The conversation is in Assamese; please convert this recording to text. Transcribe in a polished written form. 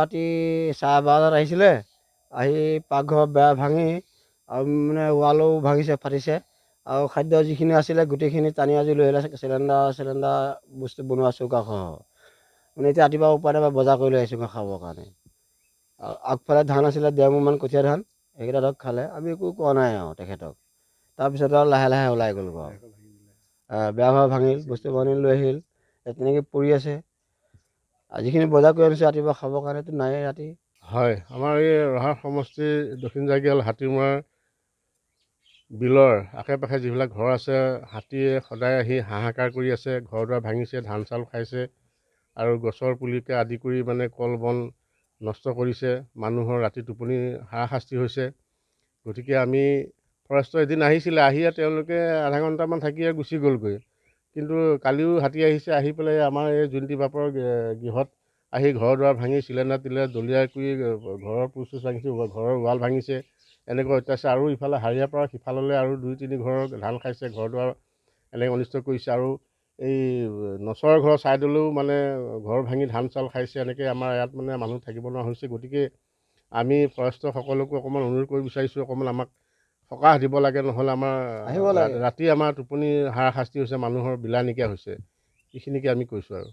ৰাতি 12:30 আহিছিলে। আহি পাকঘৰৰ বেৰা ভাঙি আৰু মানে ৱালো ভাঙিছে, ফাটিছে আৰু খাদ্য যিখিনি আছিলে গোটেইখিনি টানি আজৰি লৈ আহিলে। চিলিণ্ডাৰ বস্তু বনোৱা চৌকাসহ মানে এতিয়া ৰাতিপুৱা উপায় নাপাই বজাৰ কৰি লৈ আহিছোঁ খাবৰ কাৰণে। আৰু আগফালে ধান আছিলে 1.5 মোনমান কঠীয়া ধান, সেইকেইটা ধৰক খালে। আমি একো কোৱা নাই আৰু তেখেতক। তাৰপিছত আৰু লাহে লাহে ওলাই গ'ল বাৰু। বেয়া হোৱা ভাঙিল, বস্তু বাহিনী লৈ আহিল, তেনেকৈ পৰি আছে। যিখিনি বজাৰ কৰি আনিছোঁ ৰাতিপুৱা খাবৰ কাৰণেতো নায়েই ৰাতি। হয়, আমাৰ এই ৰহা সমষ্টিৰ দক্ষিণ জাগিয়াল হাতীমৰাৰ বিলৰ আশে পাশে যিবিলাক ঘৰ আছে, হাতীয়ে সদায় আহি হাহাকাৰ কৰি আছে। ঘৰ দুৱাৰ ভাঙিছে, ধান চাউল খাইছে আৰু গছৰ পুলিকে আদি কৰি মানে কল বন নষ্ট কৰিছে। মানুহৰ ৰাতি টোপনি হাৰাশাস্তি হৈছে। গতিকে আমি ফৰেষ্টৰ এদিন আহিছিলে, আহিয়ে তেওঁলোকে আধা ঘণ্টামান থাকিয়ে গুচি গ'লগৈ। কিন্তু কালিও হাতী আহিছে, আহি পেলাই আমাৰ এই জোনটি বাপৰ গৃহত আহি ঘৰ দুৱাৰ ভাঙি চিলিণ্ডাৰ দলিয়াই কৰি ঘৰৰ পোচ চোচ ভাঙিছে, ঘৰৰ ৱাল ভাঙিছে। এনেকৈ অত্যাচাৰ আৰু ইফালে হাৰিয়াৰ পৰা সিফাললৈ আৰু 2-3 ঘৰৰ ধান খাইছে, ঘৰ দুৱাৰ এনেকৈ অনিষ্ট কৰিছে। আৰু এই নচৰ ঘৰৰ ছাইডলৈও মানে ঘৰ ভাঙি ধান চাউল খাইছে। এনেকৈ আমাৰ ইয়াত মানে মানুহ থাকিব নোৱাৰা হৈছে। গতিকে আমি ফৰেষ্টৰ সকলোকো অকণমান অনুৰোধ কৰিব বিচাৰিছোঁ, অকণমান আমাক সকাহ দিব লাগে, নহ'লে আহিব আমাৰ লাগে। ৰাতি আমাৰ টোপনি হাৰাশাস্তি হৈছে, মানুহৰ বিলা নাইকিয়া হৈছে। এইখিনিকে আমি কৈছোঁ আৰু।